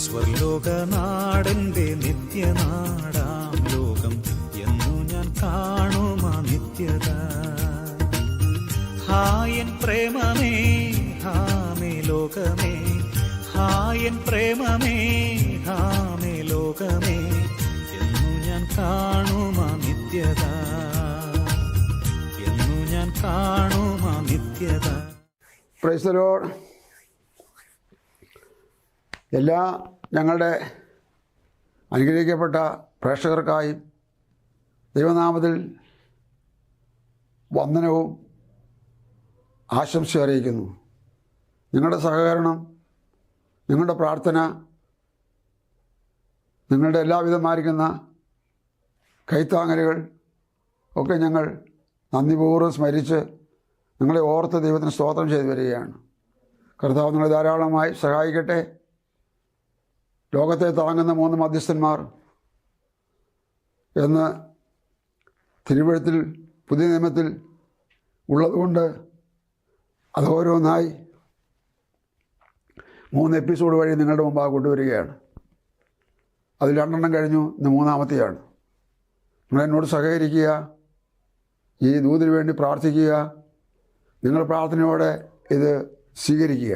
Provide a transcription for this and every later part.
സ്വർലോകനാടന്റെ നിത്യനാടാം ലോകം എന്നു ഞാൻ കാണുമാ നിത്യത. ഹായൻ പ്രേമമേ ഹാമേ ലോകമേ, ഹായൻ പ്രേമമേ ഹാമേ ലോകമേ എന്നു ഞാൻ കാണുമാ നിത്യത, എന്നു ഞാൻ കാണുമാ നിത്യത. Praise the Lord. എല്ലാ ഞങ്ങളുടെ അനുഗ്രഹിക്കപ്പെട്ട പ്രേക്ഷകർക്കായും ദൈവനാമത്തിൽ വന്ദനവും ആശംസ അറിയിക്കുന്നു. നിങ്ങളുടെ സഹകരണം, നിങ്ങളുടെ പ്രാർത്ഥന, നിങ്ങളുടെ എല്ലാവിധമായിരിക്കുന്ന കൈത്താങ്ങലുകൾ ഒക്കെ ഞങ്ങൾ നന്ദിപൂർവ്വം സ്മരിച്ച് നിങ്ങളെ ഓർത്ത് ദൈവത്തിന് സ്തോത്രം ചെയ്തു വരികയാണ്. കർത്താവ് നിങ്ങളെ ധാരാളമായി സഹായിക്കട്ടെ. ലോകത്തെ താങ്ങുന്ന 3 മധ്യസ്ഥന്മാർ എന്ന് തിരുവെഴുത്തിൽ പുതിയ നിയമത്തിൽ ഉള്ളതുകൊണ്ട് അത് ഓരോന്നായി 3 എപ്പിസോഡ് വഴി നിങ്ങളുടെ മുമ്പാകെ കൊണ്ടുവരികയാണ്. അതിൽ 2 കഴിഞ്ഞു, ഇന്ന് 3-ാമത്തെയാണ്. നിങ്ങളെന്നോട് സഹകരിക്കുക, ഈ ദൂതിന് വേണ്ടി പ്രാർത്ഥിക്കുക, നിങ്ങളുടെ പ്രാർത്ഥനയോടെ ഇത് സ്വീകരിക്കുക.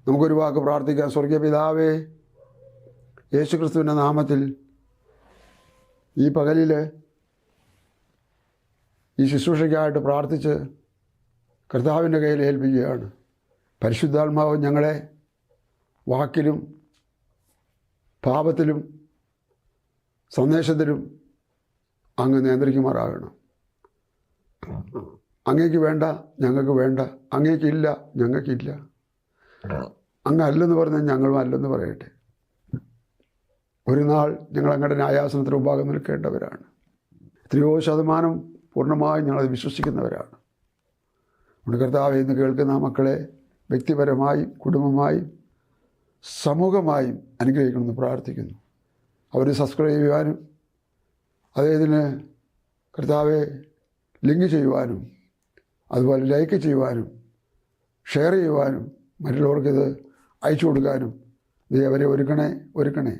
നമുക്കൊരു വാക്ക് പ്രാർത്ഥിക്കാം. സ്വർഗീയ പിതാവേ, യേശുക്രിസ്തുവിൻ്റെ നാമത്തിൽ ഈ പകലിൽ ഈ ശുശ്രൂഷയ്ക്കായിട്ട് പ്രാർത്ഥിച്ച് കർത്താവിൻ്റെ കയ്യിൽ ഏൽപ്പിക്കുകയാണ്. പരിശുദ്ധാത്മാവ് ഞങ്ങളെ വാക്കിലും പാപത്തിലും സന്ദേശത്തിലും അങ്ങ് നിയന്ത്രിക്കുമാറാകണം. അങ്ങേക്ക് വേണ്ട, ഞങ്ങൾക്ക് വേണ്ട. അങ്ങേക്കില്ല, ഞങ്ങൾക്കില്ല. അങ്ങ് അല്ലെന്ന് പറഞ്ഞാൽ ഞങ്ങളും അല്ലെന്ന് പറയട്ടെ. ഒരു നാൾ ഞങ്ങൾ അങ്ങയുടെ ന്യായാസനത്തിന് മുമ്പാകെ നിൽക്കേണ്ടവരാണ്. എത്രയോ ശതമാനം പൂർണ്ണമായും ഞങ്ങളത് വിശ്വസിക്കുന്നവരാണ്. നമ്മുടെ കർത്താവെ, ഇന്ന് കേൾക്കുന്ന മക്കളെ വ്യക്തിപരമായും കുടുംബമായും സമൂഹമായും അനുഗ്രഹിക്കണമെന്ന് പ്രാർത്ഥിക്കുന്നു. അവർ സബ്സ്ക്രൈബ് ചെയ്യുവാനും അതേതിന് കർത്താവെ ലിങ്ക് ചെയ്യുവാനും അതുപോലെ ലൈക്ക് ചെയ്യുവാനും ഷെയർ ചെയ്യുവാനും മറ്റുള്ളവർക്കിത് അയച്ചു കൊടുക്കാനും നീ അവരെ ഒരുക്കണേ.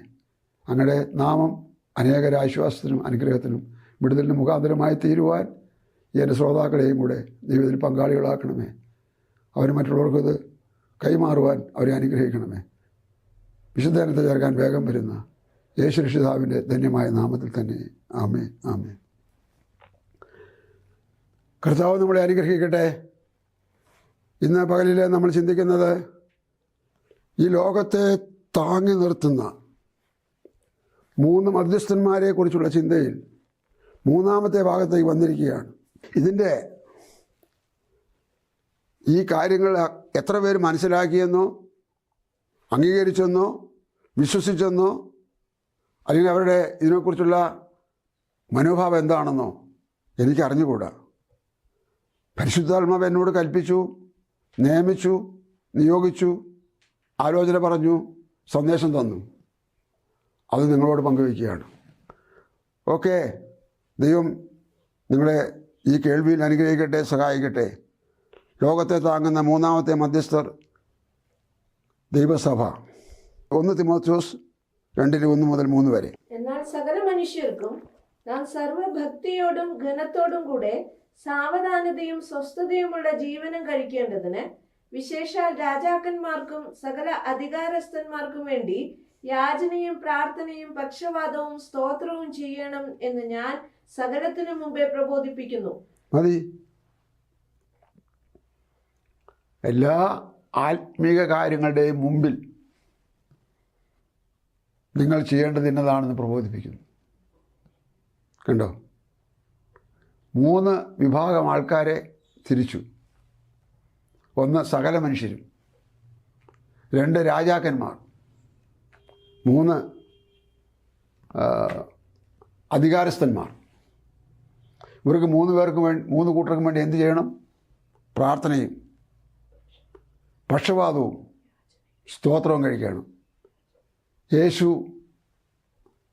അങ്ങയുടെ നാമം അനേകര ആശ്വാസത്തിനും അനുഗ്രഹത്തിനും വിടുതലിനും മുഖാന്തരമായി തീരുവാൻ എൻ്റെ ശ്രോതാക്കളെയും കൂടെ ദൈവത്തിൽ പങ്കാളികളാക്കണമേ. അവർ മറ്റുള്ളവർക്കത് കൈമാറുവാൻ അവരെ അനുഗ്രഹിക്കണമേ. വിശുദ്ധജനത്തെ ചേർക്കാൻ വേഗം വരുന്ന യേശു രക്ഷിതാവിൻ്റെ ധന്യമായ നാമത്തിൽ തന്നെ ആമേൻ, ആമേൻ. കർത്താവ് നമ്മളെ അനുഗ്രഹിക്കട്ടെ. ഇന്ന് പകലിൽ നമ്മൾ ചിന്തിക്കുന്നത് ഈ ലോകത്തെ താങ്ങി നിർത്തുന്ന 3 മധ്യസ്ഥന്മാരെ കുറിച്ചുള്ള ചിന്തയിൽ 3-ാമത്തെ ഭാഗത്തേക്ക് വന്നിരിക്കുകയാണ്. ഇതിൻ്റെ ഈ കാര്യങ്ങൾ എത്ര പേര് മനസ്സിലാക്കിയെന്നോ അംഗീകരിച്ചെന്നോ വിശ്വസിച്ചെന്നോ അല്ലെങ്കിൽ അവരുടെ ഇതിനെക്കുറിച്ചുള്ള മനോഭാവം എന്താണെന്നോ എനിക്കറിഞ്ഞുകൂടാ. പരിശുദ്ധാത്മാവ് എന്നോട് കൽപ്പിച്ചു, നിയമിച്ചു, നിയോഗിച്ചു, ആലോചന പറഞ്ഞു, സന്ദേശം തന്നു. അത് നിങ്ങളോട് പങ്കുവയ്ക്കുകയാണ്. ഓക്കെ, ദൈവം നിങ്ങളെ ഈ കേൾവിയിൽ അനുഗ്രഹിക്കട്ടെ, സഹായിക്കട്ടെ. ലോകത്തെ താങ്ങുന്ന 3-ാമത്തെ മധ്യസ്ഥർ ദൈവസഭ. 1 തിമോഥെയോസ് 2:1-3 വരെ. എന്നാൽ സകല മനുഷ്യർക്കും നാം സർവഭക്തിയോടും ഘനത്തോടും കൂടെ സാവധാനതയും സ്വസ്ഥതയുമുള്ള ജീവനം കഴിക്കേണ്ടതിന് വിശേഷാൽ രാജാക്കന്മാർക്കും സകല അധികാരസ്ഥന്മാർക്കും വേണ്ടി യാചനയും പ്രാർത്ഥനയും പക്ഷവാദവും സ്തോത്രവും ചെയ്യണം എന്ന് ഞാൻ സകലത്തിനു മുമ്പേ പ്രബോധിപ്പിക്കുന്നു. മതി. എല്ലാ ആത്മീക കാര്യങ്ങളുടെയും മുമ്പിൽ നിങ്ങൾ ചെയ്യേണ്ടത് എന്നതാണെന്ന് പ്രബോധിപ്പിക്കുന്നു. കണ്ടോ, 3 വിഭാഗം ആൾക്കാരെ തിരിച്ചു. 1 സകല മനുഷ്യരും, 2 രാജാക്കന്മാർ, 3 അധികാരസ്ഥന്മാർ. ഇവർക്ക് 3 കൂട്ടർക്കും വേണ്ടി എന്ത് ചെയ്യണം? പ്രാർത്ഥനയും പക്ഷപാതവും സ്തോത്രവും കഴിക്കണം. യേശു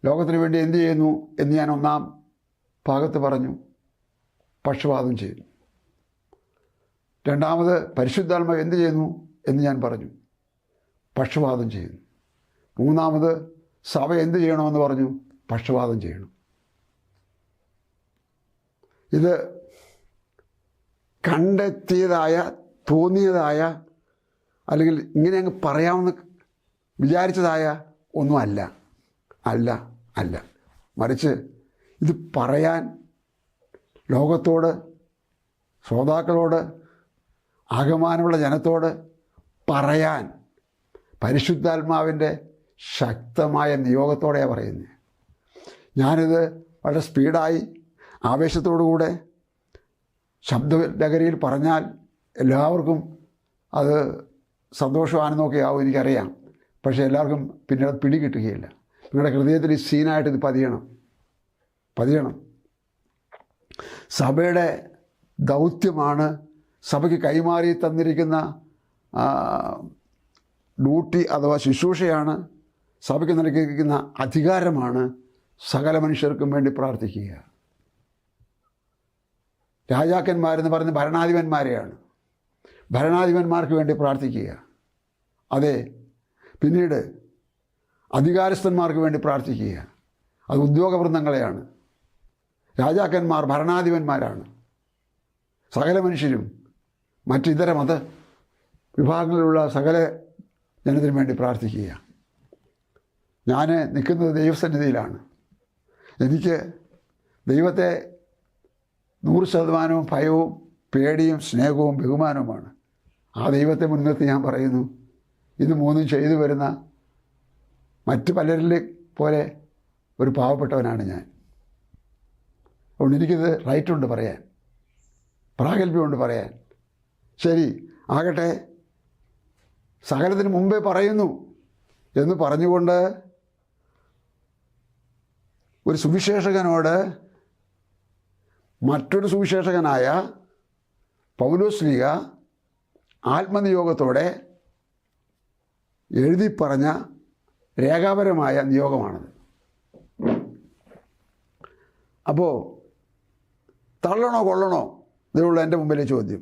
ലോകത്തിന് വേണ്ടി എന്ത് ചെയ്യുന്നു എന്ന് ഞാൻ 1-ാം ഭാഗത്ത് പറഞ്ഞു. പക്ഷപാതം ചെയ്യുന്നു. 2-ാമത് പരിശുദ്ധാത്മാവ് എന്ത് ചെയ്യുന്നു എന്ന് ഞാൻ പറഞ്ഞു. പക്ഷപാതം ചെയ്യുന്നു. മൂന്നാമത് സഭ എന്ത് ചെയ്യണമെന്ന് പറഞ്ഞു? പക്ഷപാതം ചെയ്യണം. ഇത് കണ്ടെത്തിയതായ, തോന്നിയതായ, അല്ലെങ്കിൽ ഇങ്ങനെ അങ്ങ് പറയാമെന്ന് വിചാരിച്ചതായ ഒന്നും അല്ല. മറിച്ച് ഇത് പറയാൻ ലോകത്തോട്, ശ്രോതാക്കളോട്, ആകമാനമുള്ള ജനത്തോട് പറയാൻ പരിശുദ്ധാത്മാവിൻ്റെ ശക്തമായ നിയോഗത്തോടെയാണ് പറയുന്നത്. ഞാനിത് വളരെ സ്പീഡായി ആവേശത്തോടുകൂടെ ശബ്ദലഹരിയിൽ പറഞ്ഞാൽ എല്ലാവർക്കും അത് സന്തോഷമാണെന്നൊക്കെ ആവും, എനിക്കറിയാം. പക്ഷേ എല്ലാവർക്കും പിന്നീട് പിടി കിട്ടുകയില്ല. നിങ്ങളുടെ ഹൃദയത്തിൽ ഈ സീനായിട്ട് ഇത് പതിയണം. സഭയുടെ ദൗത്യമാണ്, സഭയ്ക്ക് കൈമാറി തന്നിരിക്കുന്ന ഡ്യൂട്ടി അഥവാ ശുശ്രൂഷയാണ്, സഭയ്ക്ക് നൽകിയിരിക്കുന്ന അധികാരമാണ് സകല മനുഷ്യർക്കും വേണ്ടി പ്രാർത്ഥിക്കുക. രാജാക്കന്മാരെന്ന് പറയുന്ന ഭരണാധിപന്മാരെയാണ്. ഭരണാധിപന്മാർക്ക് വേണ്ടി പ്രാർത്ഥിക്കുക. അതെ, പിന്നീട് അധികാരസ്ഥന്മാർക്ക് വേണ്ടി പ്രാർത്ഥിക്കുക. അത് ഉദ്യോഗവൃന്ദങ്ങളെയാണ്. രാജാക്കന്മാർ ഭരണാധിപന്മാരാണ്. സകല മനുഷ്യരും മറ്റിതര മത വിഭാഗങ്ങളിലുള്ള സകല ജനത്തിനു വേണ്ടി പ്രാർത്ഥിക്കുക. ഞാൻ നിൽക്കുന്നത് ദൈവസന്നിധിയിലാണ്. എനിക്ക് ദൈവത്തെ 100% ഭയവും പേടിയും സ്നേഹവും ബഹുമാനവുമാണ്. ആ ദൈവത്തെ മുൻനിർത്തി ഞാൻ പറയുന്നു, ഇത് മൂന്നും ചെയ്തു വരുന്ന മറ്റ് പലരിലെ പോലെ ഒരു പാവപ്പെട്ടവനാണ് ഞാൻ. അതുകൊണ്ട് എനിക്കിത് റൈറ്റുണ്ട് പറയാൻ, പ്രാഗൽഭ്യമുണ്ട് പറയാൻ. ശരി ആകട്ടെ, സകലത്തിന് മുമ്പേ പറയുന്നു എന്ന് പറഞ്ഞുകൊണ്ട് ഒരു സുവിശേഷകനോട് മറ്റൊരു സുവിശേഷകനായ പൗലോസ്ലീഹ ആത്മനിയോഗത്തോടെ എഴുതി പറഞ്ഞ രേഖാപരമായ നിയോഗമാണത്. അപ്പോൾ തള്ളണോ കൊള്ളണോ ഇതിനുള്ള എൻ്റെ മുമ്പിലെ ചോദ്യം.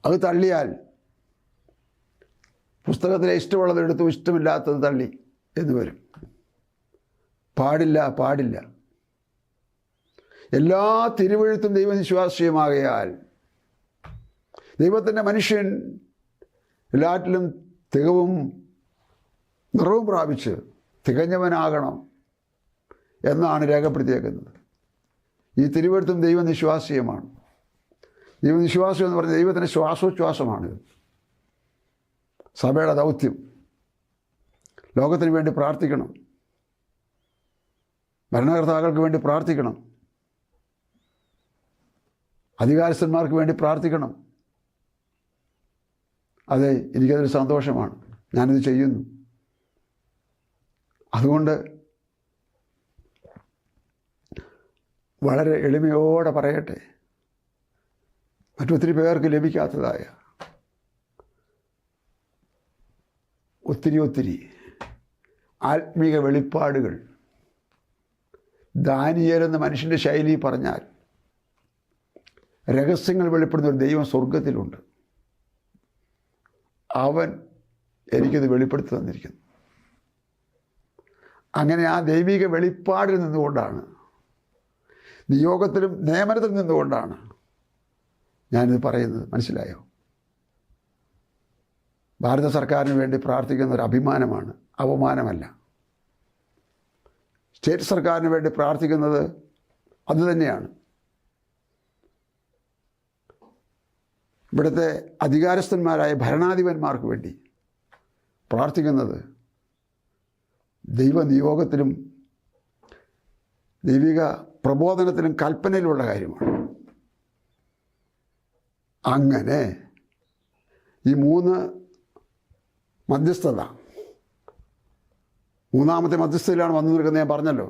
അത് തള്ളിയാൽ പുസ്തകത്തിലെ ഇഷ്ടമുള്ളത് എടുത്തു, ഇഷ്ടമില്ലാത്തത് തള്ളി എന്ന് വരും. പാടില്ല. എല്ലാ തിരുവെഴുത്തും ദൈവനിശ്വാസ്യമാകയാൽ ദൈവത്തിൻ്റെ മനുഷ്യൻ എല്ലാറ്റിലും തികവും നിറവും പ്രാപിച്ച് തികഞ്ഞവനാകണം എന്നാണ് രേഖപ്പെടുത്തിയേക്കുന്നത്. ഈ തിരുവെഴുത്തും ദൈവനിശ്വാസ്യമാണ്. ദൈവനിശ്വാസം എന്ന് പറഞ്ഞാൽ ദൈവത്തിൻ്റെ ശ്വാസോച്ഛ്വാസമാണിത്. സഭയുടെ ദൗത്യം ലോകത്തിന് വേണ്ടി പ്രാർത്ഥിക്കണം, ഭരണകർത്താക്കൾക്ക് വേണ്ടി പ്രാർത്ഥിക്കണം, അധികാരസ്ഥന്മാർക്ക് വേണ്ടി പ്രാർത്ഥിക്കണം. അതെ, എനിക്കതൊരു സന്തോഷമാണ്, ഞാനിത് ചെയ്യുന്നു. അതുകൊണ്ട് വളരെ എളിമയോടെ പറയട്ടെ, മറ്റൊത്തിരി പേർക്ക് ലഭിക്കാത്തതായ ഒത്തിരി ആത്മീക വെളിപ്പാടുകൾ ദാനിയേൽ എന്ന മനുഷ്യൻ്റെ ശൈലി പറഞ്ഞാൽ രഹസ്യങ്ങൾ വെളിപ്പെടുന്ന ഒരു ദൈവം സ്വർഗത്തിലുണ്ട്. അവൻ എനിക്കത് വെളിപ്പെടുത്തി തന്നിരിക്കുന്നു. അങ്ങനെ ആ ദൈവിക വെളിപ്പാടിൽ നിന്നുകൊണ്ടാണ്, നിയോഗത്തിലും നിയമനത്തിൽ നിന്നുകൊണ്ടാണ് ഞാനിത് പറയുന്നത്. മനസ്സിലായോ? ഭാരത സർക്കാരിന് വേണ്ടി പ്രാർത്ഥിക്കുന്ന ഒരു അഭിമാനമാണ്, അവമാനമല്ല. സ്റ്റേറ്റ് സർക്കാരിന് വേണ്ടി പ്രാർത്ഥിക്കുന്നത് അതുതന്നെയാണ്. ഇവിടുത്തെ അധികാരസ്ഥന്മാരായ ഭരണാധിപന്മാർക്ക് വേണ്ടി പ്രാർത്ഥിക്കുന്നത് ദൈവനിയോഗത്തിലും ദൈവിക പ്രബോധനത്തിലും കൽപ്പനയിലുള്ള കാര്യമാണ്. അങ്ങനെ ഈ 3 മധ്യസ്ഥത, മൂന്നാമത്തെ മധ്യസ്ഥതയിലാണ് വന്നു നിൽക്കുന്നത് ഞാൻ പറഞ്ഞല്ലോ.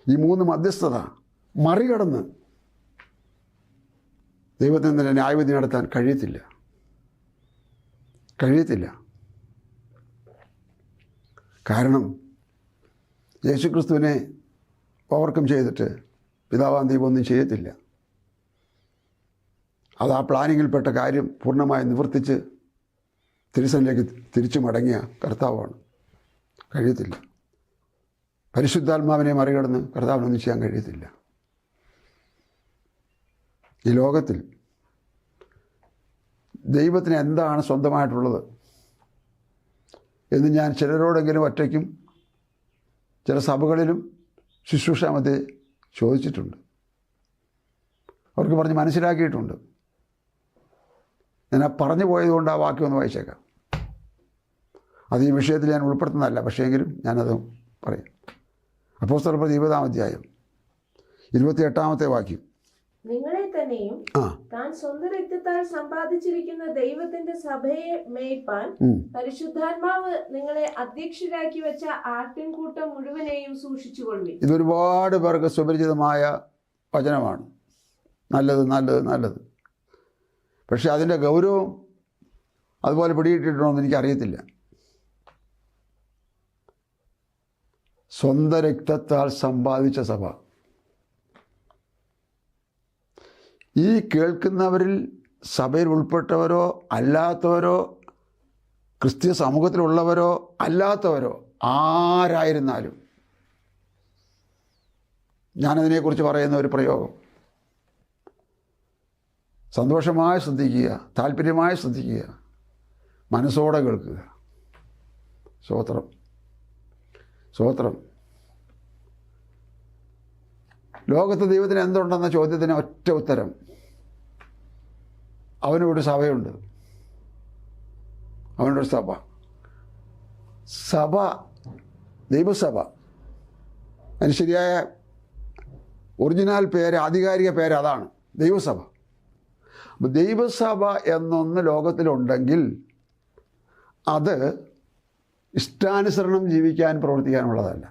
ഈ 3 മധ്യസ്ഥത മറികടന്ന് ദൈവത്തിന് തന്നെ ന്യായവിധി നടത്താൻ കഴിയത്തില്ല. കാരണം യേശുക്രിസ്തുവിനെ ഓവർകം ചെയ്തിട്ട് പിതാവാം ദൈവം ഒന്നും ചെയ്യത്തില്ല. അത് ആ പ്ലാനിങ്ങിൽപ്പെട്ട കാര്യം പൂർണ്ണമായി നിവർത്തിച്ച് തിരുസനിലേക്ക് തിരിച്ചു മടങ്ങിയ കർത്താവാണ്. കഴിയത്തില്ല. പരിശുദ്ധാത്മാവിനെ മറികടന്ന് കർത്താവിനൊന്നും ചെയ്യാൻ കഴിയത്തില്ല. ഈ ലോകത്തിൽ ദൈവത്തിന് എന്താണ് സ്വന്തമായിട്ടുള്ളത് എന്ന് ഞാൻ ചിലരോടെങ്കിലും ഒറ്റയ്ക്കും ചില സഭകളിലും ശുശ്രൂഷാമധ്യേ ചോദിച്ചിട്ടുണ്ട്. അവർക്ക് പറഞ്ഞ് മനസ്സിലാക്കിയിട്ടുണ്ട്. ഞാൻ പറഞ്ഞു പോയതുകൊണ്ട് ആ വാക്യം ഒന്ന് വായിച്ചേക്കാം. അത് ഈ വിഷയത്തിൽ ഞാൻ ഉൾപ്പെടുത്തുന്നതല്ല, പക്ഷേ എങ്കിലും ഞാനത് പറയും. അപ്പോസ്തലപ്രവൃത്തി 20-ാം അധ്യായം 28-ാമത്തെ വാക്യം. നിങ്ങളെ തന്നെയും താൻ സ്വന്തം രക്തത്താൽ സമ്പാദിച്ചിരിക്കുന്ന ദൈവത്തിന്റെ സഭയെ മേയ്പാൻ പരിശുദ്ധാത്മാവ് നിങ്ങളെ അധ്യക്ഷരാക്കി വെച്ച ആട്ടിൻകൂട്ടം മുഴുവനെയും സൂക്ഷിച്ചുകൊള്ളുവിൻ. ഇതൊരുപാട് പേർക്ക് സുപരിചിതമായ വചനമാണ്. നല്ലത് നല്ലത് നല്ലത്. പക്ഷെ അതിൻ്റെ ഗൗരവം അതുപോലെ പിടിയിട്ടിട്ടുണ്ടോ എന്ന് എനിക്കറിയത്തില്ല. സ്വന്തം രക്തത്താൽ സമ്പാദിച്ച സഭ. ഈ കേൾക്കുന്നവരിൽ സഭയിൽ ഉൾപ്പെട്ടവരോ അല്ലാത്തവരോ ക്രിസ്തീയ സമൂഹത്തിലുള്ളവരോ അല്ലാത്തവരോ ആരായിരുന്നാലും ഞാനതിനെക്കുറിച്ച് പറയുന്ന ഒരു പ്രയോഗം സന്തോഷമായി ശ്രദ്ധിക്കുക, താല്പര്യമായി ശ്രദ്ധിക്കുക, മനസ്സോടെ കേൾക്കുക. സ്തോത്രം, സ്തോത്രം. ലോകത്ത് ദൈവത്തിന് എന്തുണ്ടെന്ന ചോദ്യത്തിന് ഒറ്റ ഉത്തരം: അവനൊരു സഭയുണ്ട്, അവനൊരു സഭ. സഭ, ദൈവസഭ, അതിന് ശരിയായ ഒറിജിനൽ പേര്, ആധികാരിക പേര് അതാണ്, ദൈവസഭ. അപ്പോൾ ദൈവസഭ എന്നൊന്ന് ലോകത്തിലുണ്ടെങ്കിൽ അത് ഇഷ്ടാനുസരണം ജീവിക്കാൻ പ്രവർത്തിക്കാനുള്ളതല്ല.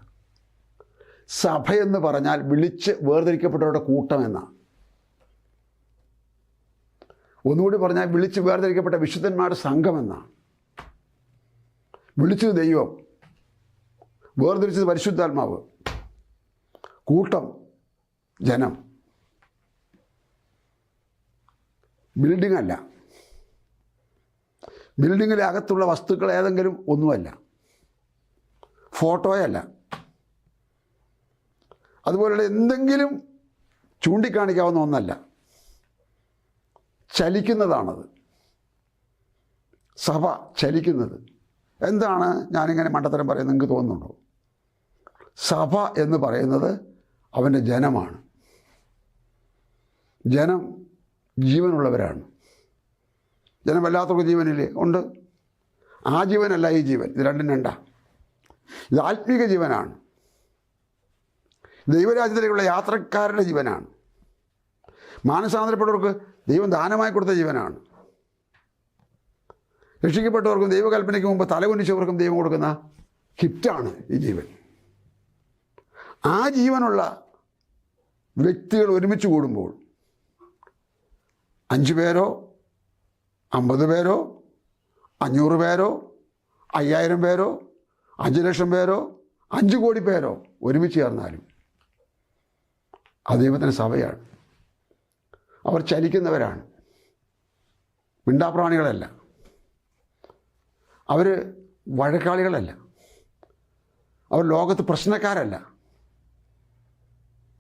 സഭയെന്ന് പറഞ്ഞാൽ വിളിച്ച് വേർതിരിക്കപ്പെട്ടവരുടെ കൂട്ടം എന്നാണ്. ഒന്നുകൂടി പറഞ്ഞാൽ വിളിച്ച് വേർതിരിക്കപ്പെട്ട വിശുദ്ധന്മാരുടെ സംഘം എന്നാണ്. വിളിച്ചത് ദൈവം, വേർതിരിച്ചത് പരിശുദ്ധാത്മാവ്, കൂട്ടം, ജനം. ബിൽഡിംഗ് അല്ല. ബിൽഡിങ്ങിലെ അകത്തുള്ള വസ്തുക്കൾ ഏതെങ്കിലും ഒന്നുമല്ല. ഫോട്ടോയല്ല. അതുപോലുള്ള എന്തെങ്കിലും ചൂണ്ടിക്കാണിക്കാവുന്ന ഒന്നല്ല. ചലിക്കുന്നതാണത്. സഭ ചലിക്കുന്നത്. എന്താണ് ഞാനിങ്ങനെ മണ്ടത്തരം പറയുന്നത് നിങ്ങൾക്ക് തോന്നുന്നുണ്ടോ? സഭ എന്ന് പറയുന്നത് അവൻ്റെ ജനമാണ്. ജനം ജീവനുള്ളവരാണ്. ജനം വല്ലാത്തവർക്ക് ജീവനില്ലേ? ഉണ്ട്. ആ ജീവനല്ല ഈ ജീവൻ. ഇത് രണ്ടും രണ്ടാ. ഇത് ആത്മീക ജീവനാണ്. ദൈവരാജ്യത്തിലേക്കുള്ള യാത്രക്കാരുടെ ജീവനാണ്. മാനസാന്തരപ്പെട്ടവർക്ക് ദൈവം ദാനമായി കൊടുത്ത ജീവനാണ്. രക്ഷിക്കപ്പെട്ടവർക്കും ദൈവകൽപ്പനയ്ക്ക് മുമ്പ് തലകുനിച്ചവർക്കും ദൈവം കൊടുക്കുന്ന ഗിഫ്റ്റാണ് ഈ ജീവൻ. ആ ജീവനുള്ള വ്യക്തികൾ ഒരുമിച്ച് കൂടുമ്പോൾ 5 പേരോ 50 പേരോ 500 പേരോ 5000 പേരോ 5 ലക്ഷം പേരോ 5 കോടി പേരോ ഒരുമിച്ച് ചേർന്നാലും അത് ദൈവത്തിൻ്റെ സഭയാണ്. അവർ ചലിക്കുന്നവരാണ്. മിണ്ടാപ്രാണികളല്ല. അവർ വഴക്കാളികളല്ല. അവർ ലോകത്ത് പ്രശ്നക്കാരല്ല.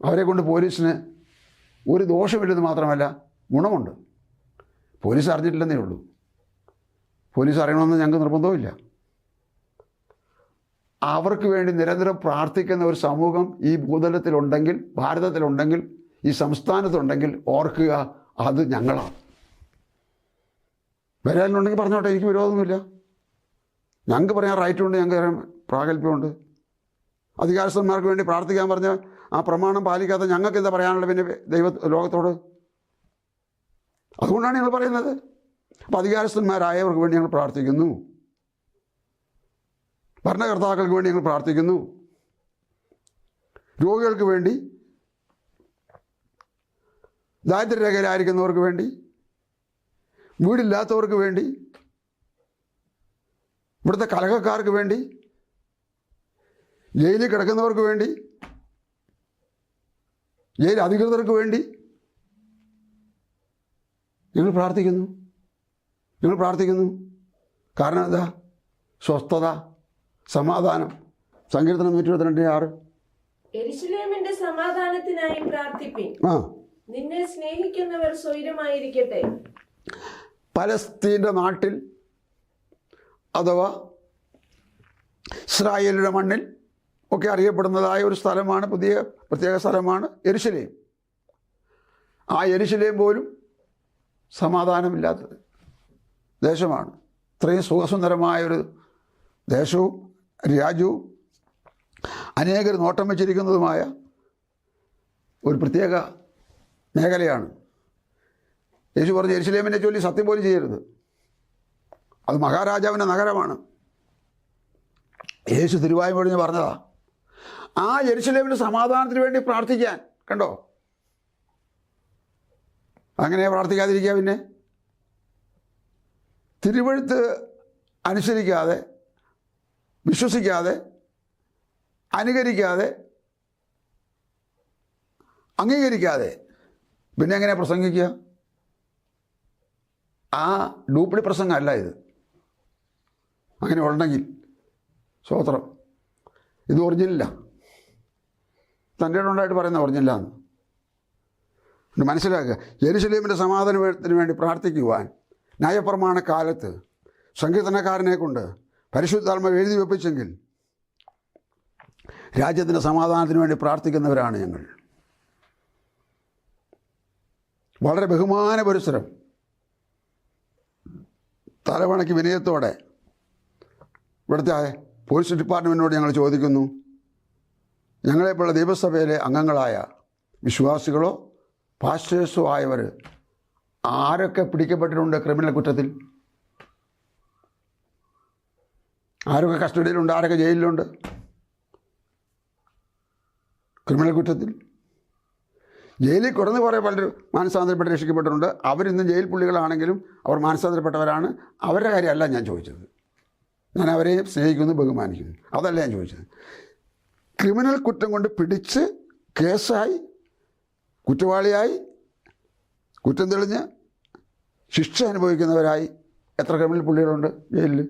അവരെ കൊണ്ട് പോലീസിന് ഒരു ദോഷമില്ലെന്ന് മാത്രമല്ല, ഗുണമുണ്ട്. പോലീസ് അറിഞ്ഞിട്ടില്ലെന്നേ ഉള്ളൂ. പോലീസ് അറിയണമെന്ന് ഞങ്ങൾക്ക് നിർബന്ധവുമില്ല. അവർക്ക് വേണ്ടി നിരന്തരം പ്രാർത്ഥിക്കുന്ന ഒരു സമൂഹം ഈ ഭൂതലത്തിലുണ്ടെങ്കിൽ, ഭാരതത്തിലുണ്ടെങ്കിൽ, ഈ സംസ്ഥാനത്തുണ്ടെങ്കിൽ ഓർക്കുക, അത് ഞങ്ങളാണ്. വരാനുണ്ടെങ്കിൽ പറഞ്ഞോട്ടെ, എനിക്ക് വിരോധമൊന്നുമില്ല. ഞങ്ങൾക്ക് പറയാൻ റൈറ്റുണ്ട്, ഞങ്ങൾക്ക് പറയാൻ പ്രാഗൽഭ്യമുണ്ട്. അധികാരസ്ഥന്മാർക്ക് വേണ്ടി പ്രാർത്ഥിക്കാൻ പറഞ്ഞ ആ പ്രമാണം പാലിക്കാത്ത ഞങ്ങൾക്ക് എന്താ പറയാനുള്ള പിന്നെ ലോകത്തോട്? അതുകൊണ്ടാണ് ഞങ്ങൾ പറയുന്നത്. അപ്പോൾ അധികാരസ്ഥന്മാരായവർക്ക് വേണ്ടി ഞങ്ങൾ പ്രാർത്ഥിക്കുന്നു, ഭരണകർത്താക്കൾക്ക് വേണ്ടി ഞങ്ങൾ പ്രാർത്ഥിക്കുന്നു, രോഗികൾക്ക് വേണ്ടി, ദാരിദ്ര്യരേഖയിലായിരിക്കുന്നവർക്ക് വേണ്ടി, വീടില്ലാത്തവർക്ക് വേണ്ടി, ഇവിടുത്തെ കലഹക്കാർക്ക് വേണ്ടി, ജയിലിൽ കിടക്കുന്നവർക്ക് വേണ്ടി, ജയിൽ അധികൃതർക്ക് വേണ്ടി ഞങ്ങൾ പ്രാർത്ഥിക്കുന്നു. കാരണം എന്താ? സ്വസ്ഥത, സമാധാനം. സങ്കീർത്തനം 122:6. യെരൂശലേമിന്റെ സമാധാനത്തിനായി പ്രാർത്ഥിപ്പിൻ. നിന്നെ സ്നേഹിക്കുന്നവർ സ്വൈരമായിരിക്കട്ടെ. പലസ്തീൻ്റെ നാട്ടിൽ അഥവാ ഇസ്രായേലിൻ്റെ മണ്ണിൽ ഒക്കെ അറിയപ്പെടുന്നതായ ഒരു സ്ഥലമാണ്, പ്രത്യേക സ്ഥലമാണ് യെരൂശലേം. ആ യെരൂശലേം പോലും സമാധാനമില്ലാത്തത് ദേശമാണ്. ഇത്രയും സുഖസുന്ദരമായൊരു ദേശവും രാജ്യവും അനേകർ നോട്ടം വച്ചിരിക്കുന്നതുമായ ഒരു പ്രത്യേക മേഖലയാണ്. യേശു പറഞ്ഞ യെരൂശലേമിനെ ചൊല്ലി സത്യം പോലും ചെയ്യരുത്, അത് മഹാരാജാവിൻ്റെ നഗരമാണ്. യേശു തിരുവായ്മ ഒഴിഞ്ഞ് പറഞ്ഞതാ. ആ യെരൂശലേമിൻ്റെ സമാധാനത്തിന് വേണ്ടി പ്രാർത്ഥിക്കാൻ. കണ്ടോ? അങ്ങനെ പ്രാർത്ഥിക്കാതിരിക്കുക? പിന്നെ തിരുവെഴുത്ത് അനുസരിക്കാതെ, വിശ്വസിക്കാതെ, അനുകരിക്കാതെ, അംഗീകരിക്കാതെ പിന്നെ എങ്ങനെയാണ് പ്രസംഗിക്കുക? ആ ഡ്യൂപ്ലി പ്രസംഗമല്ല ഇത്. അങ്ങനെ ഉണ്ടെങ്കിൽ സ്വോത്രം, ഇത് ഒറിജിനല്ല. തൻ്റെ ഉണ്ടായിട്ട് പറയുന്ന ഒറിജിനലാന്ന് മനസ്സിലാക്കുക. യെരൂശലേമിൻ്റെ സമാധാനത്തിന് വേണ്ടി പ്രാർത്ഥിക്കുവാൻ ന്യായപ്രമാണ കാലത്ത് സങ്കീർത്തനക്കാരനെ കൊണ്ട് പരിശുദ്ധാത്മാവ് എഴുതി വെപ്പിച്ചെങ്കിൽ രാജ്യത്തിൻ്റെ സമാധാനത്തിന് വേണ്ടി പ്രാർത്ഥിക്കുന്നവരാണ് ഞങ്ങൾ. വളരെ ബഹുമാന പുരസ്സരം, തലവണയ്ക്ക് വിനയത്തോടെ ഇവിടുത്തെ പോലീസ് ഡിപ്പാർട്ട്മെൻറ്റിനോട് ഞങ്ങൾ ചോദിക്കുന്നു, ഞങ്ങളെപ്പോലുള്ള ദൈവസഭയിലെ അംഗങ്ങളായ വിശ്വാസികളോ പാസ്റ്റേഴ്സോ ആയവർ ആരൊക്കെ പിടിക്കപ്പെട്ടിട്ടുണ്ട് ക്രിമിനൽ കുറ്റത്തിൽ? ആരൊക്കെ കസ്റ്റഡിയിലുണ്ട്? ആരൊക്കെ ജയിലിലുണ്ട് ക്രിമിനൽ കുറ്റത്തിൽ? ജയിലിൽ കുറഞ്ഞ് കുറേ പലരും മാനസാന്തരപ്പെട്ട് രക്ഷിക്കപ്പെട്ടിട്ടുണ്ട്. അവരിന്നും ജയിൽ പുള്ളികളാണെങ്കിലും അവർ മാനസാന്തരപ്പെട്ടവരാണ്. അവരുടെ കാര്യമല്ല ഞാൻ ചോദിച്ചത്. ഞാൻ അവരെ സ്നേഹിക്കുന്നു, ബഹുമാനിക്കുന്നു, അതല്ല ഞാൻ ചോദിച്ചത്. ക്രിമിനൽ കുറ്റം കൊണ്ട് പിടിച്ച് കേസായി കുറ്റവാളിയായി കുറ്റം തെളിഞ്ഞ് ശിക്ഷ അനുഭവിക്കുന്നവരായി എത്ര ക്രിമിനൽ പുള്ളികളുണ്ട് ജയിലിൽ?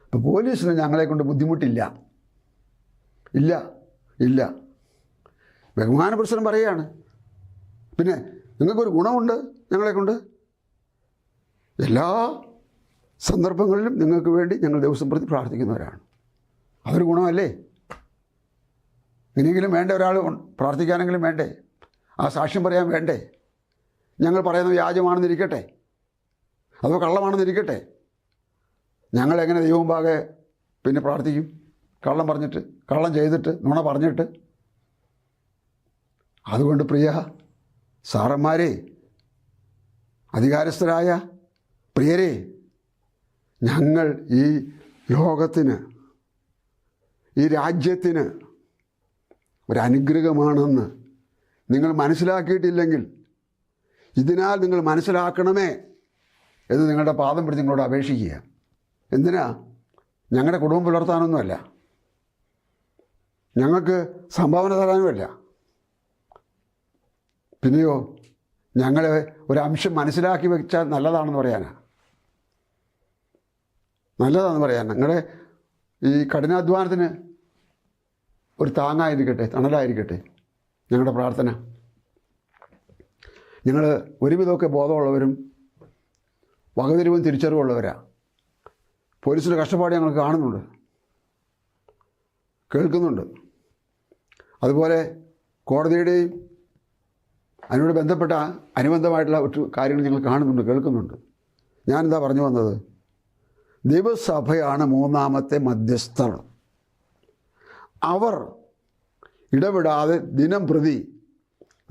അപ്പോൾ പോലീസിന് ഞങ്ങളെ കൊണ്ട് ബുദ്ധിമുട്ടില്ല. ഇല്ല ഇല്ല, ബഹുമാന പുരുഷനും പറയുകയാണ്. പിന്നെ നിങ്ങൾക്കൊരു ഗുണമുണ്ട് ഞങ്ങളെ കൊണ്ട്. എല്ലാ സന്ദർഭങ്ങളിലും നിങ്ങൾക്ക് വേണ്ടി ഞങ്ങൾ ദിവസം പ്രതി പ്രാർത്ഥിക്കുന്നവരാണ്. അതൊരു ഗുണമല്ലേ? ഇനിയെങ്കിലും വേണ്ട, ഒരാൾ പ്രാർത്ഥിക്കാനെങ്കിലും വേണ്ടേ? ആ സാക്ഷ്യം പറയാൻ വേണ്ടേ? ഞങ്ങൾ പറയുന്നത് വ്യാജമാണെന്നിരിക്കട്ടെ, അതോ കള്ളമാണെന്നിരിക്കട്ടെ, ഞങ്ങളെങ്ങനെ ദൈവമുമ്പാകെ പിന്നെ പ്രാർത്ഥിക്കും? കള്ളം പറഞ്ഞിട്ട്, കള്ളം ചെയ്തിട്ട്, നുണ പറഞ്ഞിട്ട്. അതുകൊണ്ട് പ്രിയ സാറന്മാരെ, അധികാരസ്ഥരായ പ്രിയരെ, ഞങ്ങൾ ഈ ലോകത്തിന്, ഈ രാജ്യത്തിന് ഒരനുഗ്രഹമാണെന്ന് നിങ്ങൾ മനസ്സിലാക്കിയിട്ടില്ലെങ്കിൽ ഇതിനാൽ നിങ്ങൾ മനസ്സിലാക്കണമേ എന്ന് നിങ്ങളുടെ പാദം പിടിച്ച് നിങ്ങളോട് അപേക്ഷിക്കുക. എന്തിനാ? ഞങ്ങളുടെ കുടുംബം പുലർത്താനൊന്നുമല്ല, ഞങ്ങൾക്ക് സംഭാവന തരാനുമല്ല. പിന്നെയോ ഞങ്ങളെ ഒരംശം മനസ്സിലാക്കി വെച്ചാൽ നല്ലതാണെന്ന് പറയാനാണ്, നല്ലതാണെന്ന് പറയാൻ. ഞങ്ങളുടെ ഈ കഠിനാധ്വാനത്തിന് ഒരു താങ്ങായിരിക്കട്ടെ, തണലായിരിക്കട്ടെ ഞങ്ങളുടെ പ്രാർത്ഥന. ഞങ്ങൾ ഒരുവിധമൊക്കെ ബോധമുള്ളവരും വകതിരിവും തിരിച്ചറിവുള്ളവരാണ്. പോലീസിൻ്റെ കഷ്ടപ്പാട് ഞങ്ങൾ കാണുന്നുണ്ട്, കേൾക്കുന്നുണ്ട്. അതുപോലെ കോടതിയുടെയും അതിനോട് ബന്ധപ്പെട്ട അനുബന്ധമായിട്ടുള്ള ഒറ്റ കാര്യങ്ങൾ ഞങ്ങൾ കാണുന്നുണ്ട്, കേൾക്കുന്നുണ്ട്. ഞാനെന്താ പറഞ്ഞു വന്നത്? ദൈവസഭയാണ് മൂന്നാമത്തെ മധ്യസ്ഥർ. അവർ ഇടപെടാതെ ദിനം പ്രതി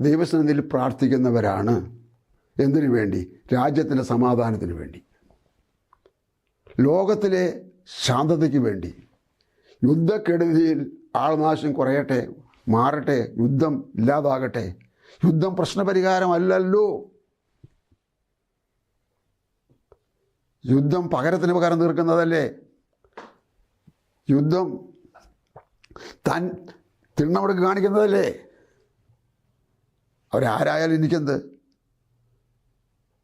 ദൈവസന്നിധിയിൽ പ്രാർത്ഥിക്കുന്നവരാണ്. എന്തിനു വേണ്ടി? രാജ്യത്തിൻ്റെ സമാധാനത്തിന് വേണ്ടി, ലോകത്തിലെ ശാന്തതയ്ക്ക് വേണ്ടി. യുദ്ധക്കെടുതിയിൽ ആൾനാശം കുറയട്ടെ, മാറട്ടെ, യുദ്ധം ഇല്ലാതാകട്ടെ. യുദ്ധം പ്രശ്നപരിഹാരമല്ലല്ലോ. യുദ്ധം പകരത്തിന് പകരം തീർക്കുന്നതല്ലേ. യുദ്ധം താൻ തിണ്ണമടക്ക് കാണിക്കുന്നതല്ലേ. അവരാരായാലും എനിക്കെന്ത്?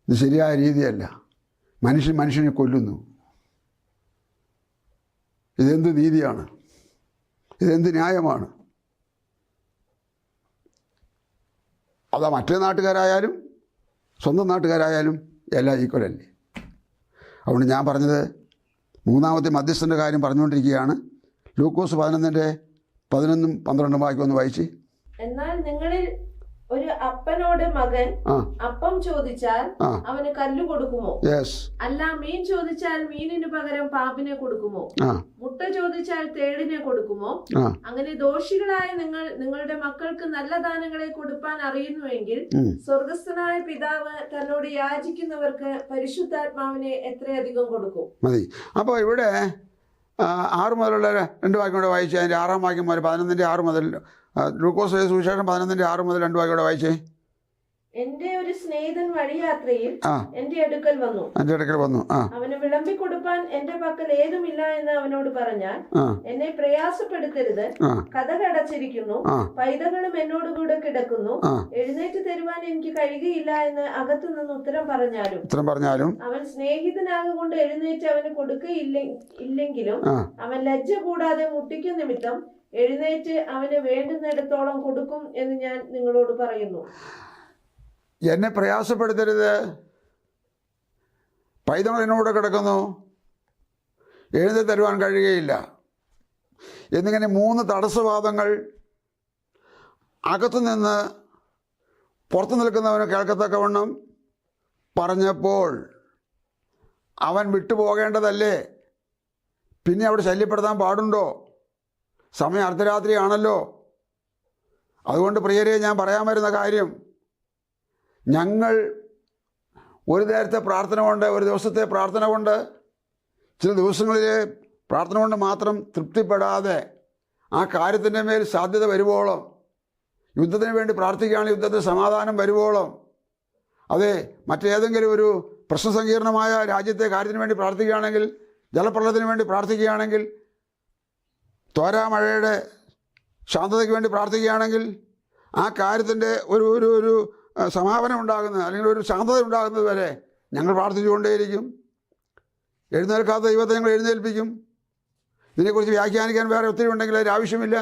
ഇത് ശരിയായ രീതിയല്ല. മനുഷ്യൻ മനുഷ്യനെ കൊല്ലുന്നു. ഇതെന്ത് നീതിയാണ്? ഇതെന്ത് ന്യായമാണ്? അതാ മറ്റേ നാട്ടുകാരായാലും സ്വന്തം നാട്ടുകാരായാലും എല്ലാം ഈക്വലല്ലേ. അതുകൊണ്ട് ഞാൻ പറഞ്ഞത് മൂന്നാമത്തെ മധ്യസ്ഥൻ്റെ കാര്യം പറഞ്ഞുകൊണ്ടിരിക്കുകയാണ്. ലൂക്കോസ് 11:11-12 വാക്യം വായിച്ച്. എന്നാൽ നിങ്ങളിൽ ഒരു അപ്പനോട് മകൻ അപ്പം ചോദിച്ചാൽ അവന് കല്ല് കൊടുക്കുമോ? അല്ല മീൻ ചോദിച്ചാൽ മീനിന് പകരം പാമ്പിനെ കൊടുക്കുമോ? മുട്ട ചോദിച്ചാൽ തേളിനെ കൊടുക്കുമോ? അങ്ങനെ ദോഷികളായ നിങ്ങളുടെ മക്കൾക്ക് നല്ല ദാനങ്ങളെ കൊടുപ്പാൻ അറിയുന്നുവെങ്കിൽ സ്വർഗസ്ഥനായ പിതാവ് തന്നോട് യാചിക്കുന്നവർക്ക് പരിശുദ്ധാത്മാവിനെ എത്രയധികം കൊടുക്കും. മതി. അപ്പോൾ ഇവിടെ 6 മുതലുള്ള 2 വാക്യം കൂടെ വായിച്ച് അതിൻ്റെ 6-ാം വാക്യം മുതൽ 11:6 മുതൽ ലൂക്കോസ് സുവിശേഷം 11:6 മുതൽ 2 വാക്യം കൂടെ വായിച്ചേ. എന്റെ ഒരു സ്നേഹിതൻ വഴിയാത്രയിൽ എന്റെ അടുക്കൽ വന്നു. അവന് വിളമ്പി കൊടുപ്പാൻ എന്റെ പക്കൽ ഏതുമില്ല എന്ന് അവനോട് പറഞ്ഞാൽ, എന്നെ പ്രയാസപ്പെടുത്തരുത്, കതകടച്ചിരിക്കുന്നു, പൈതകളും എന്നോടുകൂടെ കിടക്കുന്നു, എഴുന്നേറ്റ് തരുവാൻ എനിക്ക് കഴിയുകയില്ല എന്ന് അകത്തുനിന്ന് ഉത്തരം പറഞ്ഞാലും അവൻ സ്നേഹിതനാകൊണ്ട് എഴുന്നേറ്റ് അവന് കൊടുക്കയില്ലെങ്കിലും അവൻ ലജ്ജ കൂടാതെ മുട്ടിക്കും നിമിത്തം എഴുന്നേറ്റ് അവന് വേണ്ടുന്നിടത്തോളം കൊടുക്കും എന്ന് ഞാൻ നിങ്ങളോട് പറയുന്നു. എന്നെ പ്രയാസപ്പെടുത്തരുത്, പൈതങ്ങൾ എന്നോട് കിടക്കുന്നു, എഴുന്നേറ്റ് തരുവാൻ കഴിയുകയില്ല എന്നിങ്ങനെ 3 തടസ്സവാദങ്ങൾ അകത്തുനിന്ന് പുറത്തു നിൽക്കുന്നവന് കേൾക്കത്തക്കവണ്ണം പറഞ്ഞപ്പോൾ അവൻ വിട്ടുപോകേണ്ടതല്ലേ? പിന്നെ അവിടെ ശല്യപ്പെടുത്താൻ പാടുണ്ടോ? സമയം അർദ്ധരാത്രിയാണല്ലോ. അതുകൊണ്ട് പ്രിയരെ, ഞാൻ പറയാൻ വരുന്ന കാര്യം, ഞങ്ങൾ ഒരു നേരത്തെ പ്രാർത്ഥന കൊണ്ട്, ഒരു ദിവസത്തെ പ്രാർത്ഥന കൊണ്ട്, ചില ദിവസങ്ങളിലെ പ്രാർത്ഥന കൊണ്ട് മാത്രം തൃപ്തിപ്പെടാതെ ആ കാര്യത്തിൻ്റെ മേൽ സാധ്യത വരുവോളം, യുദ്ധത്തിന് വേണ്ടി പ്രാർത്ഥിക്കുകയാണെങ്കിൽ യുദ്ധത്തിന് സമാധാനം വരുവോളം, അതെ മറ്റേതെങ്കിലും ഒരു പ്രശ്നസങ്കീർണമായ രാജ്യത്തെ കാര്യത്തിന് വേണ്ടി പ്രാർത്ഥിക്കുകയാണെങ്കിൽ, ജലപ്രളയത്തിന് വേണ്ടി പ്രാർത്ഥിക്കുകയാണെങ്കിൽ, തോരാമഴയുടെ ശാന്തതയ്ക്ക് വേണ്ടി പ്രാർത്ഥിക്കുകയാണെങ്കിൽ, ആ കാര്യത്തിൻ്റെ ഒരു സമാപനം ഉണ്ടാകുന്നത് അല്ലെങ്കിൽ ഒരു ശാന്തത ഉണ്ടാകുന്നത് വരെ ഞങ്ങൾ പ്രാർത്ഥിച്ചുകൊണ്ടേയിരിക്കും. എഴുന്നേൽക്കാത്ത ദൈവത്തെ ഞങ്ങൾ എഴുന്നേൽപ്പിക്കും. ഇതിനെക്കുറിച്ച് വ്യാഖ്യാനിക്കാൻ വേറെ ഒത്തിരി ഉണ്ടെങ്കിൽ അതിന് ആവശ്യമില്ല,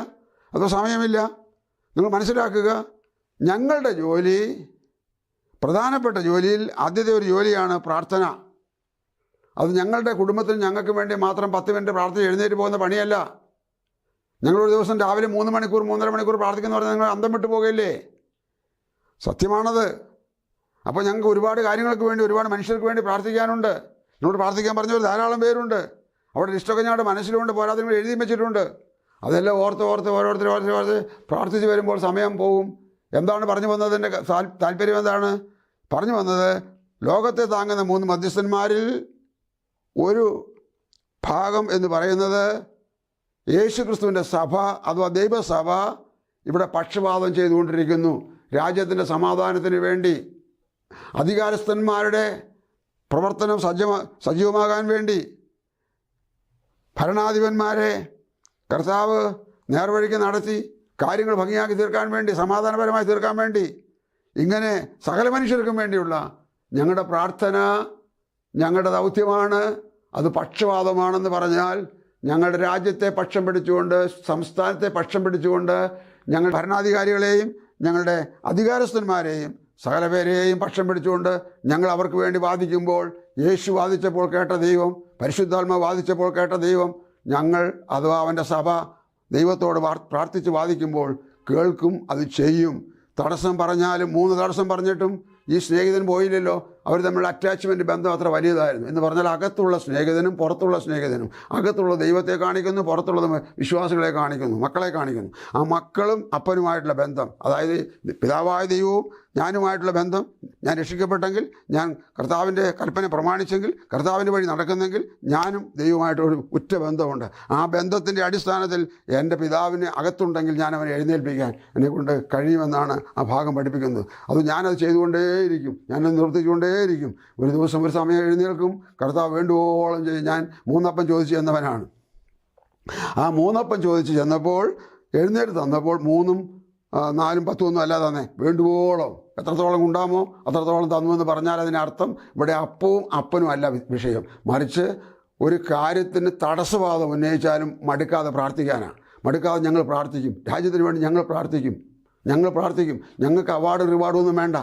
അതോ സമയമില്ല. നിങ്ങൾ മനസ്സിലാക്കുക, ഞങ്ങളുടെ ജോലി, പ്രധാനപ്പെട്ട ജോലിയിൽ ആദ്യത്തെ ഒരു ജോലിയാണ് പ്രാർത്ഥന. അത് ഞങ്ങളുടെ കുടുംബത്തിൽ ഞങ്ങൾക്ക് വേണ്ടി മാത്രം 10 മിനിറ്റ് പ്രാർത്ഥന എഴുന്നേറ്റ് പോകുന്ന പണിയല്ല. ഞങ്ങളൊരു ദിവസം രാവിലെ 3 മണിക്കൂർ 3.5 മണിക്കൂർ പ്രാർത്ഥിക്കുന്ന പറഞ്ഞാൽ നിങ്ങൾ അന്തം വിട്ടു പോകയില്ലേ? സത്യമാണത്. അപ്പോൾ ഞങ്ങൾക്ക് ഒരുപാട് കാര്യങ്ങൾക്ക് വേണ്ടി, ഒരുപാട് മനുഷ്യർക്ക് വേണ്ടി പ്രാർത്ഥിക്കാനുണ്ട്. എന്നോട് പ്രാർത്ഥിക്കാൻ പറഞ്ഞവർ ധാരാളം പേരുണ്ട്. അവിടെ ലിസ്റ്റൊക്കെ ഞങ്ങളുടെ മനസ്സിലുണ്ട്, പോരാതെ നിങ്ങൾ എഴുതി വെച്ചിട്ടുണ്ട്. അതെല്ലാം ഓരോരുത്തർ പ്രാർത്ഥിച്ച് വരുമ്പോൾ സമയം പോകും. എന്താണ് പറഞ്ഞു വന്നതിൻ്റെ താല്പര്യം? എന്താണ് പറഞ്ഞു വന്നത്? ലോകത്തെ താങ്ങുന്ന 3 മധ്യസ്ഥന്മാരിൽ ഒരു ഭാഗം എന്ന് പറയുന്നത് യേശുക്രിസ്തുവിൻ്റെ സഭ അഥവാ ദൈവസഭ ഇവിടെ പക്ഷപാതം ചെയ്തുകൊണ്ടിരിക്കുന്നു. രാജ്യത്തിൻ്റെ സമാധാനത്തിന് വേണ്ടി, അധികാരസ്ഥന്മാരുടെ പ്രവർത്തനം സജീവമാകാൻ വേണ്ടി, ഭരണാധിപന്മാരെ കർത്താവ് നേർവഴിക്ക് നടത്തി കാര്യങ്ങൾ ഭംഗിയാക്കി തീർക്കാൻ വേണ്ടി, സമാധാനപരമായി തീർക്കാൻ വേണ്ടി, ഇങ്ങനെ സകല മനുഷ്യർക്കും വേണ്ടിയുള്ള ഞങ്ങളുടെ പ്രാർത്ഥന ഞങ്ങളുടെ ദൗത്യമാണ്. അത് പക്ഷപാതമാണെന്ന് പറഞ്ഞാൽ ഞങ്ങളുടെ രാജ്യത്തെ പക്ഷം പിടിച്ചുകൊണ്ട്, സംസ്ഥാനത്തെ പക്ഷം പിടിച്ചുകൊണ്ട്, ഞങ്ങൾ ഭരണാധികാരികളെയും ഞങ്ങളുടെ അധികാരസ്ഥന്മാരെയും സകല പേരെയും പക്ഷം പിടിച്ചുകൊണ്ട് ഞങ്ങൾ അവർക്ക് വേണ്ടി വാദിക്കുമ്പോൾ, യേശു വാദിച്ചപ്പോൾ കേട്ട ദൈവം, പരിശുദ്ധാത്മാവ് വാദിച്ചപ്പോൾ കേട്ട ദൈവം, ഞങ്ങൾ അഥവാ അവൻ്റെ സഭ ദൈവത്തോട് പ്രാർത്ഥിച്ച് വാദിക്കുമ്പോൾ കേൾക്കും, അത് ചെയ്യും. തടസ്സം പറഞ്ഞാലും 3 തടസ്സം പറഞ്ഞിട്ടും ഈ സ്നേഹിതൻ പോയില്ലല്ലോ. അവർ തമ്മിലുള്ള അറ്റാച്ച്മെൻറ്റ് ബന്ധം അത്ര വലിയതായിരുന്നു എന്ന് പറഞ്ഞാൽ, അകത്തുള്ള സ്നേഹിതനും പുറത്തുള്ള സ്നേഹിതനും, അകത്തുള്ള ദൈവത്തെ കാണിക്കുന്നു, പുറത്തുള്ളത് വിശ്വാസികളെ കാണിക്കുന്നു, മക്കളെ കാണിക്കുന്നു. ആ മക്കളും അപ്പനുമായിട്ടുള്ള ബന്ധം, അതായത് പിതാവായ ദൈവവും ഞാനുമായിട്ടുള്ള ബന്ധം, ഞാൻ രക്ഷിക്കപ്പെട്ടെങ്കിൽ, ഞാൻ കർത്താവിൻ്റെ കൽപ്പന പ്രമാണിച്ചെങ്കിൽ, കർത്താവിൻ്റെ വഴി നടക്കുന്നെങ്കിൽ ഞാനും ദൈവമായിട്ടൊരു ഉറ്റ ബന്ധമുണ്ട്. ആ ബന്ധത്തിൻ്റെ അടിസ്ഥാനത്തിൽ എൻ്റെ പിതാവിന് അകത്തുണ്ടെങ്കിൽ ഞാൻ അവനെ എഴുന്നേൽപ്പിക്കാൻ എന്നെക്കൊണ്ട് കഴിയുമെന്നാണ് ആ ഭാഗം പഠിപ്പിക്കുന്നത്. അത് ഞാനത് ചെയ്തുകൊണ്ടേയിരിക്കും, ഞാനത് നിർത്തിച്ചുകൊണ്ടേയിരിക്കും. ഒരു ദിവസം ഒരു സമയം എഴുന്നേൽക്കും, കർത്താവ് വേണ്ടുവോളം ചെയ്യും. ഞാൻ 3 അപ്പം ചോദിച്ച് ചെന്നവനാണ്. ആ 3 അപ്പം ചോദിച്ച് ചെന്നപ്പോൾ, എഴുന്നേറ്റ് തന്നപ്പോൾ 3ഉം 4ഉം 10 ഒന്നും അല്ല തന്നെ, വേണ്ടുവോളം എത്രത്തോളം ഉണ്ടാമോ അത്രത്തോളം തന്നുവെന്ന് പറഞ്ഞാൽ അതിനർത്ഥം ഇവിടെ അപ്പവും അപ്പനും അല്ല വിഷയം, മറിച്ച് ഒരു കാര്യത്തിന് തടസ്സവാദം ഉന്നയിച്ചാലും മടുക്കാതെ പ്രാർത്ഥിക്കാനാണ്. മടുക്കാതെ ഞങ്ങൾ പ്രാർത്ഥിക്കും. രാജ്യത്തിന് വേണ്ടി ഞങ്ങൾ പ്രാർത്ഥിക്കും. ഞങ്ങൾക്ക് അവാർഡ് റിവാർഡൊന്നും വേണ്ട.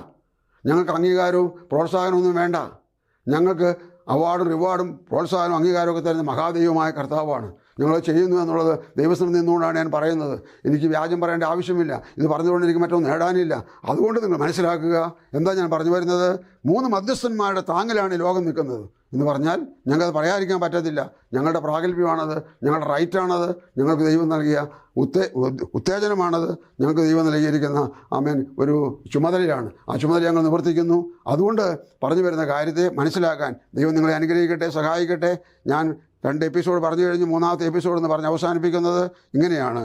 ഞങ്ങൾക്ക് അംഗീകാരവും പ്രോത്സാഹനമൊന്നും വേണ്ട. ഞങ്ങൾക്ക് അവാർഡും റിവാർഡും പ്രോത്സാഹനവും അംഗീകാരമൊക്കെ തരുന്ന മഹാദൈവമായ കർത്താവാണ്. ഞങ്ങൾ ചെയ്യുന്നു എന്നുള്ളത് ദൈവസ്ഥലം നിന്നുകൊണ്ടാണ് ഞാൻ പറയുന്നത്. എനിക്ക് വ്യാജം പറയേണ്ട ആവശ്യമില്ല. ഇത് പറഞ്ഞുകൊണ്ട് എനിക്ക് മറ്റൊന്നും നേടാനില്ല. അതുകൊണ്ട് നിങ്ങൾ മനസ്സിലാക്കുക, എന്താ ഞാൻ പറഞ്ഞു വരുന്നത്? 3 മധ്യസ്ഥന്മാരുടെ താങ്ങിലാണ് ഈ ലോകം നിൽക്കുന്നത് എന്ന് പറഞ്ഞാൽ ഞങ്ങൾക്കത് പറയാതിരിക്കാൻ പറ്റത്തില്ല. ഞങ്ങളുടെ പ്രാഗൽഭ്യമാണത്, ഞങ്ങളുടെ റൈറ്റാണത്, ഞങ്ങൾക്ക് ദൈവം നൽകിയ ഉത്തേജനമാണത്, ഞങ്ങൾക്ക് ദൈവം നൽകിയിരിക്കുന്ന ആമേൻ ഒരു ചുമതലയാണ്. ആ ചുമതല ഞങ്ങൾ നിവർത്തിക്കുന്നു. അതുകൊണ്ട് പറഞ്ഞു വരുന്ന കാര്യത്തെ മനസ്സിലാക്കാൻ ദൈവം നിങ്ങളെ അനുഗ്രഹിക്കട്ടെ, സഹായിക്കട്ടെ. ഞാൻ 2 എപ്പിസോഡ് പറഞ്ഞു കഴിഞ്ഞ് 3-ാമത്തെ എപ്പിസോഡ് എന്ന് പറഞ്ഞ് അവസാനിപ്പിക്കുന്നത് ഇങ്ങനെയാണ്.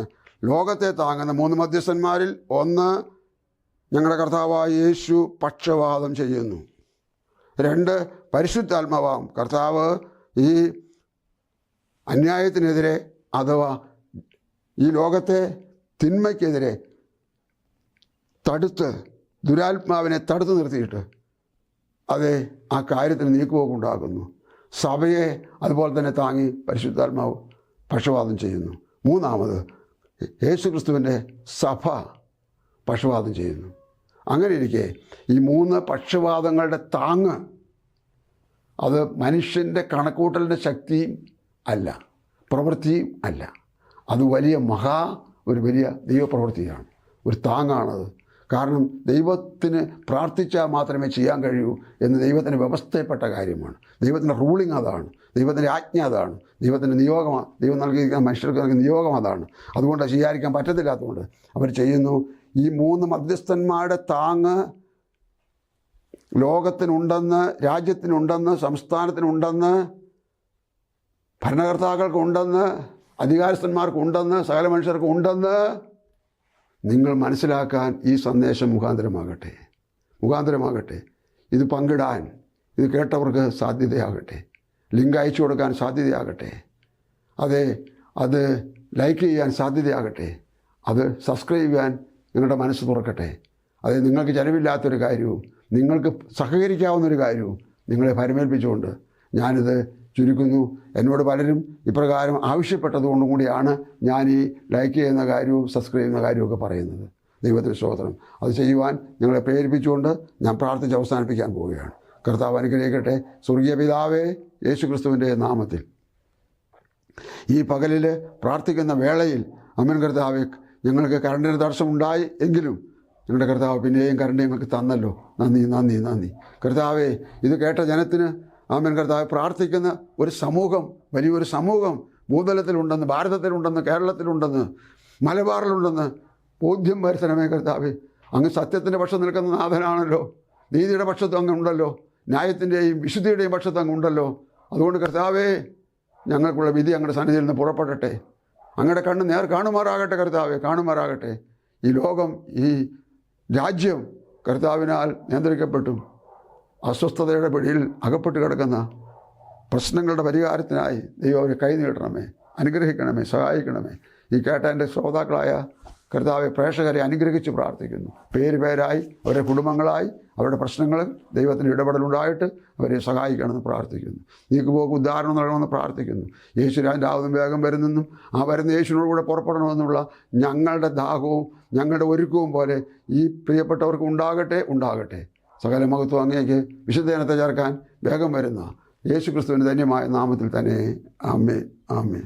ലോകത്തെ താങ്ങുന്ന 3 മധ്യസ്ഥന്മാരിൽ ഒന്ന് ഞങ്ങളുടെ കർത്താവായ യേശു പക്ഷവാദം ചെയ്യുന്നു. 2 പരിശുദ്ധാത്മാവാം കർത്താവ് ഈ അന്യായത്തിനെതിരെ അഥവാ ഈ ലോകത്തെ തിന്മയ്ക്കെതിരെ ദുരാത്മാവിനെ തടുത്തു നിർത്തിയിട്ട് അതെ ആ കാര്യത്തിന് നീക്കുപോക്കുണ്ടാകുന്നു. സഭയെ അതുപോലെ തന്നെ താങ്ങി പരിശുദ്ധാത്മാവ് പക്ഷവാദം ചെയ്യുന്നു. 3-ാമത് യേശുക്രിസ്തുവിൻ്റെ സഭ പക്ഷവാദം ചെയ്യുന്നു. അങ്ങനെ ഇരിക്കെ ഈ 3 പക്ഷവാദങ്ങളുടെ താങ്ങ് അത് മനുഷ്യൻ്റെ കണക്കൂട്ടലിൻ്റെ ശക്തിയും അല്ല, പ്രവൃത്തിയും അല്ല. അത് ഒരു വലിയ ദൈവപ്രവൃത്തിയാണ്, ഒരു താങ്ങാണത്. കാരണം ദൈവത്തിന് പ്രാർത്ഥിച്ചാൽ മാത്രമേ ചെയ്യാൻ കഴിയൂ എന്ന് ദൈവത്തിൻ്റെ വ്യവസ്ഥയിൽപ്പെട്ട കാര്യമാണ്. ദൈവത്തിൻ്റെ റൂളിംഗ് അതാണ്, ദൈവത്തിൻ്റെ ആജ്ഞ അതാണ്, ദൈവത്തിൻ്റെ നിയോഗമാണ്. ദൈവം നൽകിയിരിക്കുന്ന മനുഷ്യർക്ക് നൽകിയ നിയോഗം അതാണ്. അതുകൊണ്ട് ചെയ്യാതിരിക്കാൻ പറ്റത്തില്ലാത്തതുകൊണ്ട് അവർ ചെയ്യുന്നു. ഈ 3 മധ്യസ്ഥന്മാരുടെ താങ്ങ് ലോകത്തിനുണ്ടെന്ന്, രാജ്യത്തിനുണ്ടെന്ന്, സംസ്ഥാനത്തിനുണ്ടെന്ന്, ഭരണകർത്താക്കൾക്കുണ്ടെന്ന്, അധികാരസ്ഥന്മാർക്കുണ്ടെന്ന്, സകല മനുഷ്യർക്കുണ്ടെന്ന് നിങ്ങൾ മനസ്സിലാക്കാൻ ഈ സന്ദേശം മുഖാന്തരമാകട്ടെ. ഇത് പങ്കിടാൻ, ഇത് കേട്ടവർക്ക് സാധ്യതയാകട്ടെ. ലിങ്ക് അയച്ചു കൊടുക്കാൻ സാധ്യതയാകട്ടെ. അത് ലൈക്ക് ചെയ്യാൻ സാധ്യതയാകട്ടെ. അത് സബ്സ്ക്രൈബ് ചെയ്യാൻ നിങ്ങളുടെ മനസ്സ് തുറക്കട്ടെ. നിങ്ങൾക്ക് ചിലവില്ലാത്തൊരു കാര്യവും നിങ്ങൾക്ക് സഹകരിക്കാവുന്നൊരു കാര്യവും നിങ്ങളെ പരമേൽപ്പിച്ചുകൊണ്ട് ഞാനിത് ചുരുക്കുന്നു. എന്നോട് പലരും ഇപ്രകാരം ആവശ്യപ്പെട്ടതുകൊണ്ടും കൂടിയാണ് ഞാൻ ഈ ലൈക്ക് ചെയ്യുന്ന കാര്യവും സബ്സ്ക്രൈബ് ചെയ്യുന്ന കാര്യമൊക്കെ പറയുന്നത്. ദൈവത്തിന് സ്തോത്രം. അത് ചെയ്യുവാൻ ഞങ്ങളെ പ്രേരിപ്പിച്ചുകൊണ്ട് ഞാൻ പ്രാർത്ഥിച്ച് അവസാനിപ്പിക്കാൻ പോവുകയാണ്. കർത്താവ് അനുഗ്രഹിക്കട്ടെ. സ്വർഗീയ പിതാവേ, യേശുക്രിസ്തുവിൻ്റെ നാമത്തിൽ ഈ പകലിൽ പ്രാർത്ഥിക്കുന്ന വേളയിൽ അമ്മൻ കർത്താവെ, ഞങ്ങൾക്ക് കറണ്ടിന് തടസ്സമുണ്ടായി എങ്കിലും ഞങ്ങളുടെ കർത്താവ് പിന്നെയും കറണ്ട് ഞങ്ങൾക്ക് തന്നല്ലോ. നന്ദി കർത്താവേ. ഇത് കേട്ട ജനത്തിന് ആമേൻ കർത്താവ് പ്രാർത്ഥിക്കുന്ന ഒരു സമൂഹം, വലിയൊരു സമൂഹം ഭൂതലത്തിലുണ്ടെന്ന്, ഭാരതത്തിലുണ്ടെന്ന്, കേരളത്തിലുണ്ടെന്ന്, മലബാറിലുണ്ടെന്ന് ബോധ്യം വരുത്തണമേ കർത്താവേ. അങ്ങ് സത്യത്തിൻ്റെ പക്ഷം നിൽക്കുന്ന നാഥനാണല്ലോ. നീതിയുടെ പക്ഷത്ത് അങ്ങ് ഉണ്ടല്ലോ. ന്യായത്തിൻ്റെയും വിശുദ്ധിയുടെയും പക്ഷത്ത് അങ്ങ് ഉണ്ടല്ലോ. അതുകൊണ്ട് കർത്താവേ, ഞങ്ങൾക്കുള്ള വിധി അങ്ങയുടെ സന്നിധിയിൽ നിന്ന് പുറപ്പെടട്ടെ. അങ്ങയുടെ കണ്ണ് നേർ കാണുമാറാകട്ടെ കർത്താവേ, കാണുമാറാകട്ടെ. ഈ ലോകം, ഈ രാജ്യം കർത്താവിനാൽ നിയന്ത്രിക്കപ്പെട്ടും അസ്വസ്ഥതയുടെ പിടിയിൽ അകപ്പെട്ട് കിടക്കുന്ന പ്രശ്നങ്ങളുടെ പരിഹാരത്തിനായി ദൈവം അവരെ കൈ നീട്ടണമേ, അനുഗ്രഹിക്കണമേ, സഹായിക്കണമേ. ഈ കേട്ട എൻ്റെ ശ്രോതാക്കളായ കർത്താവെ, പ്രേക്ഷകരെ അനുഗ്രഹിച്ച് പ്രാർത്ഥിക്കുന്നു. പേരായി അവരുടെ കുടുംബങ്ങളായി അവരുടെ പ്രശ്നങ്ങളിൽ ദൈവത്തിൻ്റെ ഇടപെടലുണ്ടായിട്ട് അവരെ സഹായിക്കണമെന്ന് പ്രാർത്ഥിക്കുന്നു. നീക്കുപോക്ക് ഉദ്ധാരണം നൽകണമെന്ന് പ്രാർത്ഥിക്കുന്നു. യേശു രാജാവും വേഗം വരുന്നെന്നും ആ വരുന്ന യേശുവിനോടുകൂടെ പുറപ്പെടണമെന്നുള്ള ഞങ്ങളുടെ ദാഹവും ഞങ്ങളുടെ ഒരുക്കവും പോലെ ഈ പ്രിയപ്പെട്ടവർക്ക് ഉണ്ടാകട്ടെ. സകല മഹത്വം അങ്ങേക്ക് വിശുദ്ധജനത്തെ ചേർക്കാൻ വേഗം വരുന്ന യേശുക്രിസ്തുവിൻ്റെ ധന്യമായ നാമത്തിൽ തന്നെ ആമേൻ.